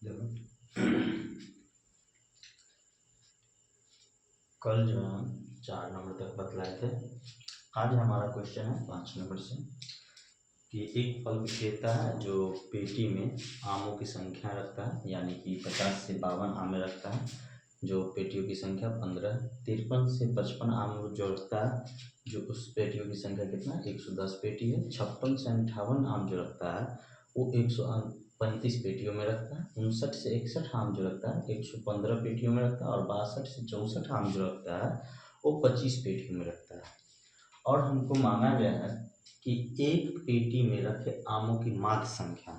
देखो कल जो हम 4 नंबर तक बतलाए थे, आज हमारा क्वेश्चन है 5 नंबर से कि एक फल विक्रेता है जो पेटी में आमों की संख्या रखता है, यानी कि 50 से 52 आमें रखता है, जो पेटियों की संख्या 15, 53 से 55 आम जोड़ता है, जो उस पेटियों की संख्या कितना 110 पेटी है। 56 से 58 आम जो रखता है वो 135 पेटियों में रखता है। 59 से 61 आम जो रखता है 115 पेटियों में रखता है, और 62 से 64 आम जो रखता है वो 25 पेटियों में रखता है। और हमको मांगा गया है कि एक पेटी में रखे आमों की माध्य संख्या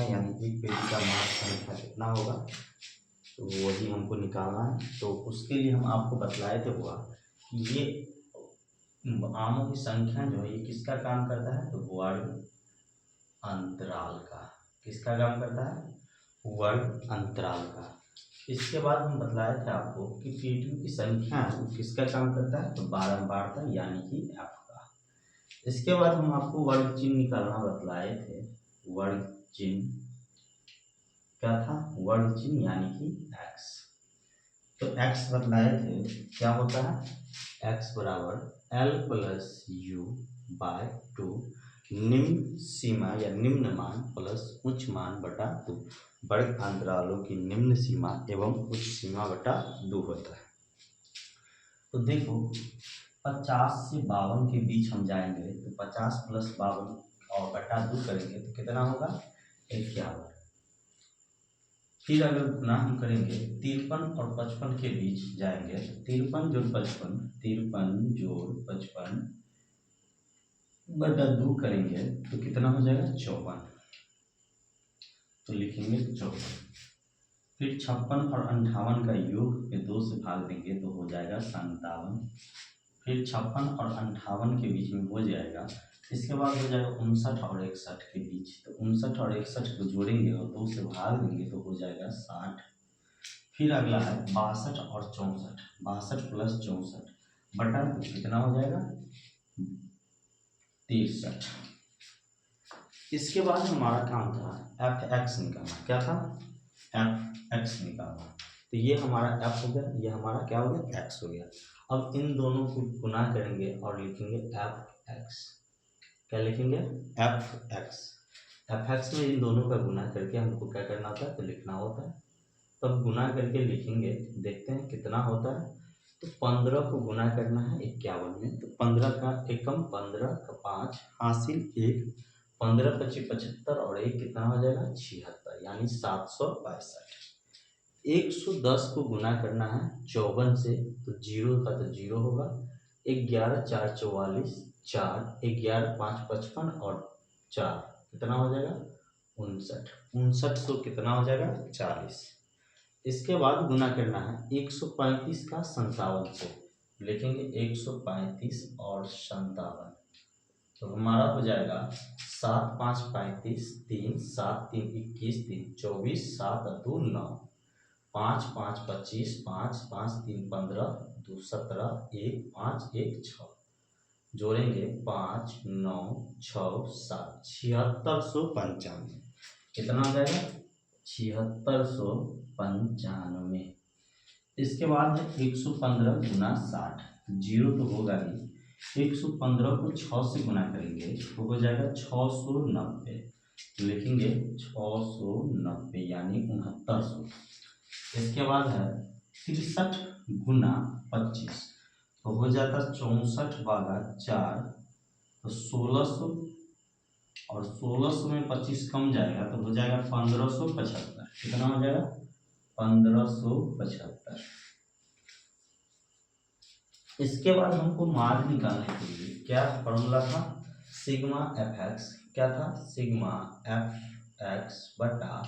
यानी एक पेटी का माध्य संख्या कितना होगा, तो वही हमको निकालना है। तो उसके लिए हम आपको बतलाए थे हुआ कि ये आमों की संख्या जो है ये किसका काम करता है, तो वर्ग अंतराल का। किसका काम करता है, वर्ग अंतराल का। इसके बाद हम बतलाए थे आपको कि पेटियों की संख्या वो किसका काम करता है, तो बारंबारता यानी कि एफ का। इसके बाद हम आपको वर्ग चिन्ह निकालना बतलाए थे। वर्ग चिन्ह क्या था, वर्ग चिन्ह यानी कि एक्स। तो एक्स बतलाए थे क्या होता है, एक्स बराबर एल प्लस यू बाय 2, निम्न सीमा या निम्न मान प्लस उच्च मान बटा 2। वर्ग अंतरालों की निम्न सीमा एवं उच्च सीमा बटा 2 होता है। तो देखो 50 से 52 के बीच हम जाएंगे तो 50 प्लस 52 और बटा 2 करेंगे तो कितना होगा 51। फिर अगर गुना हम करेंगे 53 और 55 के बीच जाएंगे तो 53 जोड़ 55, 53 जोड़ 55 बटा 2 करेंगे तो कितना हो जाएगा 54। तो लिखेंगे 54। फिर 56 और 58 का योग में 2 से भाग देंगे तो हो जाएगा 57। फिर 56 और 58 के बीच में हो जाएगा। इसके बाद हो जाएगा 59 और 61 के बीच, तो 59 और 61 को जोड़ेंगे और 2 से भाग देंगे तो हो जाएगा 60। फिर अगला है 62 और 64, 62 प्लस 64 बटा कितना हो जाएगा 63। इसके बाद हमारा काम था एफ एक्स निकालना। क्या था, एफ एक्स निकालना। तो ये हमारा एफ हो गया, ये हमारा क्या हो गया एक्स हो गया। अब इन दोनों को गुना करेंगे और लिखेंगे एफ एक्स। क्या लिखेंगे, एफ एक्स। एफ एक्स में इन दोनों का गुना करके हमको क्या करना होता है, तो लिखना होता है। तब गुना करके लिखेंगे, देखते हैं कितना होता है। तो 15 को गुना करना है 51 में, तो 15 का एकम 15 का 5 हासिल 1, 15 पच्चीस 75 और 1 कितना हो जाएगा 76, यानी 762। 110 को गुना करना है 54 से, तो जीरो का तो जीरो होगा। 11 4 44, 4 11 5 55 और 4 कितना हो जाएगा 59। 59 को कितना हो जाएगा 40। इसके बाद गुना करना है 135 का 57 से, लिखेंगे 135 और 57, तो हमारा हो जाएगा 7 5 35, 3 7 3 21, 3 24, 7 2 9, 5 5 25, 5 5 3 15, 2 17, 1 5 1 6, जोड़ेंगे 5 9 6 7, 7695। कितना हो जाएगा 7695। इसके बाद है 115 गुना 60, जीरो तो होगा ही। 115 को 6 से गुना करेंगे तो हो जाएगा 690, लिखेंगे 690 यानी 6900। इसके बाद है 63 गुना 25, तो हो जाता 64 भागा 4, तो 1600, और 1600 में 25 कम जाएगा तो हो जाएगा 1575। कितना हो जाएगा 1575। इसके बाद हमको मार्ग निकालने के लिए क्या फॉर्मूला था, सिग्मा एफ एक्स। क्या था, सिग्मा एफ एक्स बटा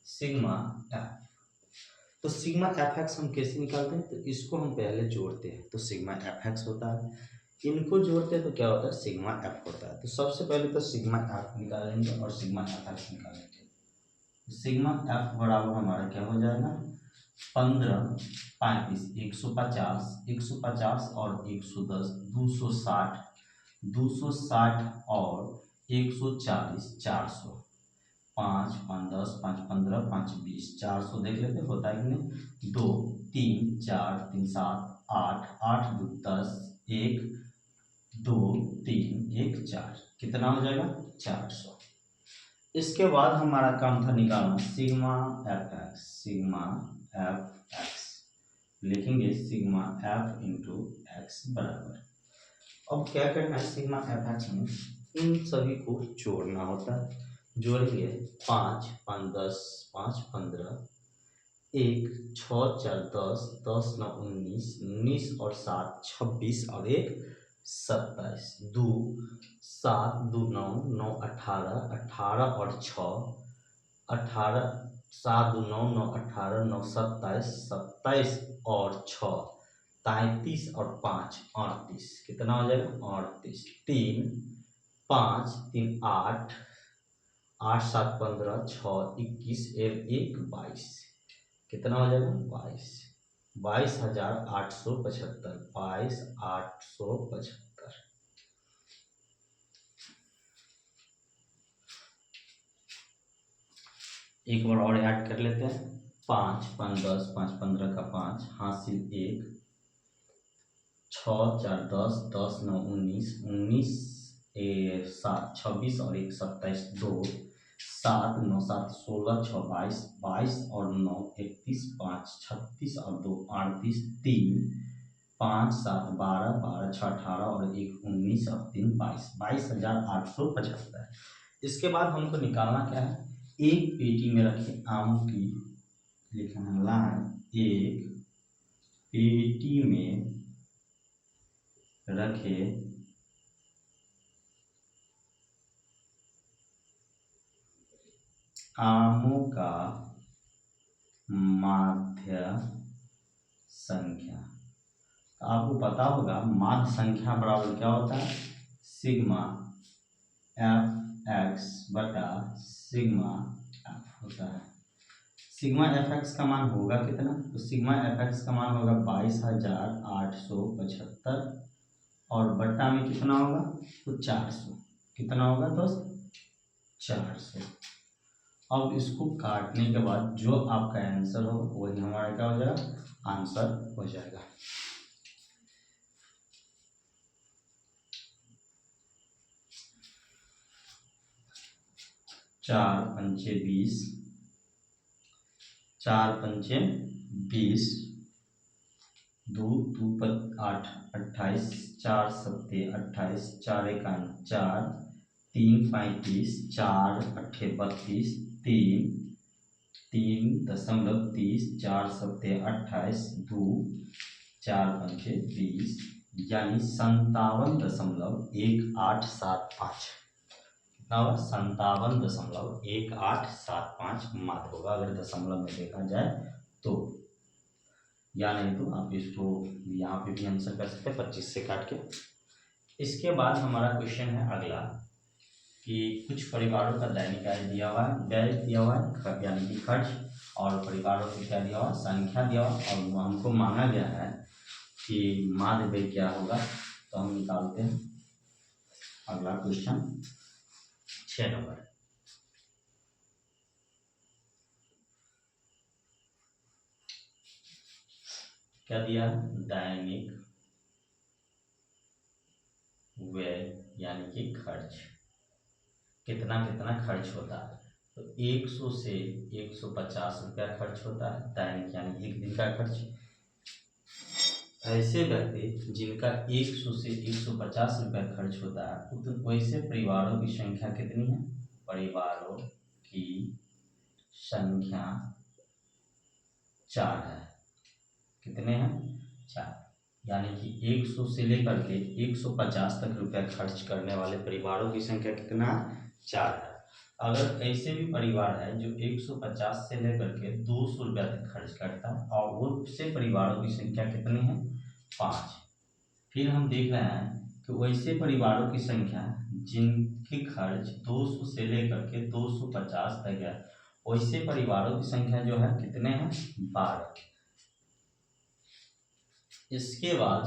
सिग्मा एफ। तो सिग्मा एफ एक्स हम कैसे निकालते हैं, तो इसको हम पहले जोड़ते हैं तो सिग्मा एफ एक्स होता है, इनको जोड़ते हैं तो क्या होता है सिग्मा एफ होता है। तो सबसे पहले तो सिग्मा एफ निकालेंगे और सिग्मा एफ एक्स निकालेंगे। सिग्मा एफ बराबर हमारा क्या हो जाएगा 15 35 150, 150 और 110 260, 260 और 140 400, 5 5 10 5 15 5 20 400 देख लेते होता है कि नहीं। 2 3 4 3 7 8 8 2 10 1 2 3 1 4 कितना हो जाएगा 400। इसके बाद हमारा काम था निकालना sigma F x. Sigma F x लिखेंगे सिग्मा एफ इंटू एक्स बराबर। अब क्या करना है सिग्मा एफ एक्स में इन सभी को जोड़ना होता है। जोड़ेंगे 5 5 10 5 15 1 6 4 10 10 9 19 19 और 7 26 और 1 27 2 7 2 9 9 18 18 और 6 18 7 2 9 9 18 9 27 27 और 6 33 और 5 38 कितना हो जाएगा 38 3 5 3 8 8 7 15 6 21 1 22 कितना हो जाएगा 22 22,875 22,875। एक बार और ऐड कर लेते हैं 5 5 10 5 15 का 5 हासिल 1 6 4 10 10 9 19 19 7 26 और 1 27 2 7 9 7 16 6 22 22 और 9 31 5 36 और 2 38 3 5 7 12 12 6 18 और 1 19 और 3 22 22,875। इसके बाद हमको निकालना क्या है एक पेटी में रखे आम की लिखना है लाइन एक पेटी में रखे आमों का माध्य संख्या। आपको पता होगा माध्य संख्या बराबर क्या होता है सिग्मा एफ एक्स बटा सिग्मा एफ होता है। सिग्मा एफ एक्स का मान होगा कितना तो सिग्मा एफ एक्स का मान होगा 22,875 और बट्टा में कितना होगा तो 400 कितना होगा दोस्त 400। अब इसको काटने के बाद जो आपका आंसर होगा वही हमारा क्या हो जाएगा आंसर हो जाएगा। चार पंचे 20 4 पंचे 20 2 2 8 28 4 सत्ते 28 4 एकान 4 3 35 4 अट्ठे 32 3 3.30 4 सत्ते 28 2 4 पंचे 20 यानी 57.1875 कितना होगा 57.1875 मात्र होगा अगर दशमलव में देखा जाए तो। या नहीं तो आप इसको यहाँ पे भी आंसर कर सकते हैं 25 से काट के। इसके बाद हमारा क्वेश्चन है अगला कि कुछ परिवारों का दैनिक आय दिया हुआ है व्यय दिया हुआ है यानी कि खर्च और परिवारों को क्या दिया हुआ संख्या दिया हुआ और हमको मांगा गया है कि माध्य व्यय क्या होगा। तो हम निकालते हैं अगला क्वेश्चन 6 नंबर। क्या दिया दैनिक व्यय यानी कि खर्च कितना कितना खर्च होता है तो 100 से 150 रुपया खर्च होता है दैनिक यानी एक दिन का खर्च। ऐसे व्यक्ति जिनका 100 से 150 रुपया खर्च होता है तो वैसे परिवारों की संख्या कितनी है परिवारों की संख्या 4 है। कितने हैं 4 यानी कि 100 से लेकर के 150 तक रुपया खर्च करने वाले परिवारों की संख्या कितना 4 है। अगर ऐसे भी परिवार है जो 150 से लेकर के 200 रुपया तक खर्च करता है और वो से परिवारों की संख्या कितनी है 5। फिर हम देख रहे हैं कि वैसे परिवारों की संख्या जिनकी खर्च 200 से लेकर के 250 तक है वैसे परिवारों की संख्या जो है कितने हैं 12। इसके बाद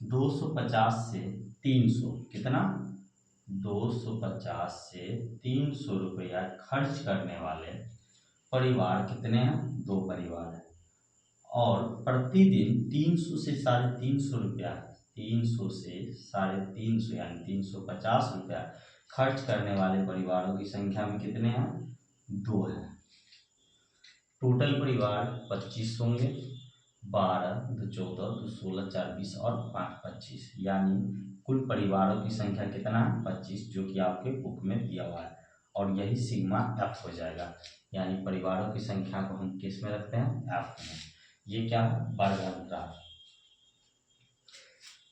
250 से 300 कितना 250 250 से 300 रुपया खर्च करने वाले परिवार कितने हैं? 2 परिवार हैं। और प्रतिदिन 300 से 350 रुपया, 300 से 350 यानी 350 रुपया खर्च करने वाले परिवारों की संख्या में कितने हैं? 2 हैं। टोटल परिवार 25 होंगे। 12, 2, 14, 2, 16, 4, 20 और 5, 25, यानी कुल परिवारों की संख्या कितना है? 25, जो कि आपके बुक में दिया हुआ है। और यही सिग्मा एफ हो जाएगा, यानी परिवारों की संख्या को हम किस में रखते हैं? एफ में। ये क्या है? वर्ग अंतराल।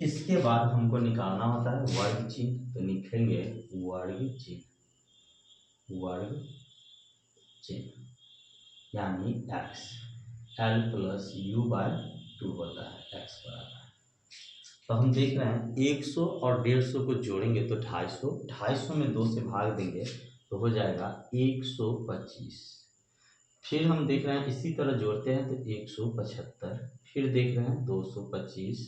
इसके बाद हमको निकालना होता है वर्ग चिन्ह, तो लिखेंगे वर्ग चिन्ह, वर्ग चिन्ह यानी x, l plus u by 2 होता है, x बराबर। तो हम देख रहे हैं 100 और 150 को जोड़ेंगे तो 250, 250 में 2 से भाग देंगे तो हो जाएगा 125। फिर हम देख रहे हैं इसी तरह जोड़ते हैं तो 175, फिर देख रहे हैं 225,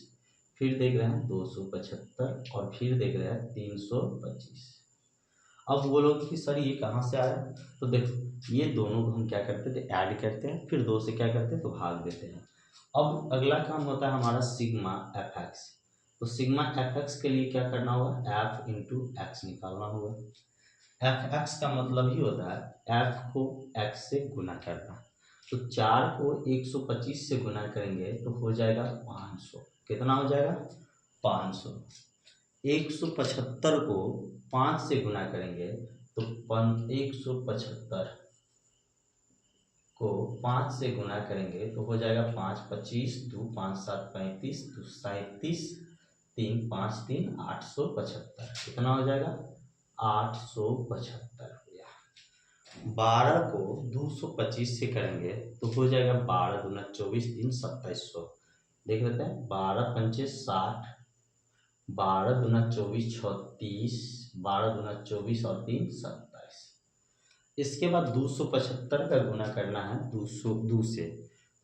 फिर देख रहे हैं 275 और फिर देख रहे हैं 325। अब बोलोगे कि सर ये कहाँ से आया? तो देखो ये दोनों को हम क्या करते थे? ऐड करते हैं, फिर 2 से क्या करते हैं? तो भाग देते हैं। अब अगला काम होता है हमारा सिग्मा एफ एक्स। तो सिग्मा एफ एक्स के लिए क्या करना होगा? एफ इंटू एक्स निकालना होगा। एफ एक्स का मतलब ही होता है एफ को एक्स से गुना करना। तो 4 को 125 से गुना करेंगे तो हो जाएगा 500। कितना हो जाएगा? 500। 175 को 5 से गुना करेंगे तो 175 को 5 से गुना करेंगे तो हो जाएगा 5, 25, 2, 5, 7, 35, 2, 37, 3, 5, 3, 875। कितना हो जाएगा? 875 हो गया। 12 को 225 से करेंगे तो हो जाएगा 12 दूना 24, 3, 2700। देख लेते हैं 12 पंचे 60, 12 दूना 24, 36, 12 दूना 24 और 3, 27। इसके बाद 275 का गुना करना है 2 से,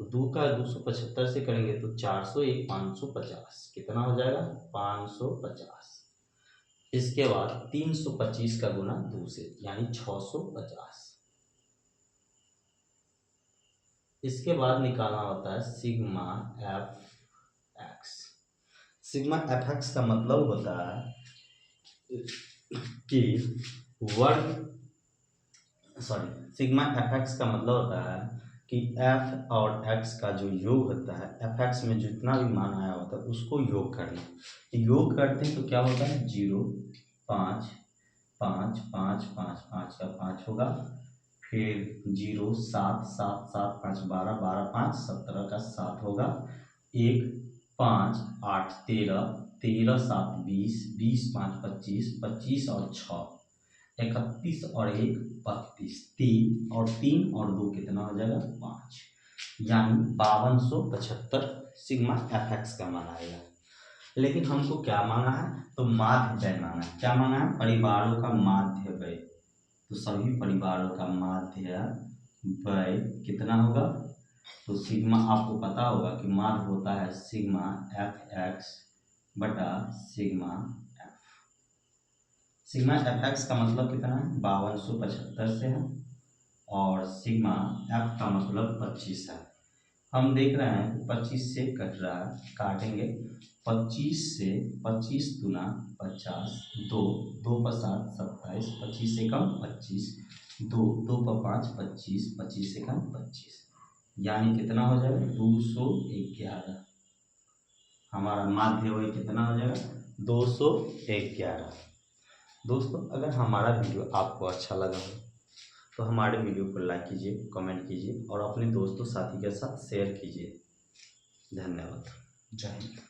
तो 2 का 275 से करेंगे तो 400, 1, 550। कितना हो जाएगा? 550। इसके बाद 325 का गुना 2 से यानी 650। इसके बाद निकालना होता है sigma F x. Sigma F x का मतलब होता है कि सिग्मा एफ एक्स का मतलब होता है कि एफ और एक्स का जो योग होता है, एफ एक्स में जितना भी मान आया होता है उसको योग करना। योग करते हैं तो क्या होता है? 0, 5, 5, 5, 5, 5 का 5 होगा, फिर 0, 7, 7, 7, 5, 12, 12, 5, 17 का 7 होगा, 1, 5, 8, 13, 13, 7, 20, 20, 5, 25, 25 और 6, 31 और 1, 32, 3 और 3 और 2 कितना हो जाएगा? 5, यानी 5275 सिग्मा एफ एक्स का मान आएगा। लेकिन हमको क्या मांगा है? तो माध्य व्यय मांगा है। क्या मांगा है? परिवारों का माध्य व्यय। तो सभी परिवारों का माध्य व्यय कितना होगा? तो सिग्मा आपको पता होगा कि माध्य होता है सिग्मा एफ एक्स बटा sigma F. Sigma F x का मतलब कितना है? 5275 से है और सिग्मा एफ का मतलब 25 है। हम देख रहे हैं 25 से कट रहा है, काटेंगे 25 से 25 दूना 50, 2, 2 पर 7, 27, 25 से कम 25, 2, 2 पर 5, 25, 25 से कम 25, यानी कितना हो जाएगा? 211। हमारा माध्य वही कितना हो जाएगा? 211। दोस्तों अगर हमारा वीडियो आपको अच्छा लगा हो तो हमारे वीडियो को लाइक कीजिए, कमेंट कीजिए और अपने दोस्तों साथी के साथ शेयर कीजिए। धन्यवाद। जय हिंद।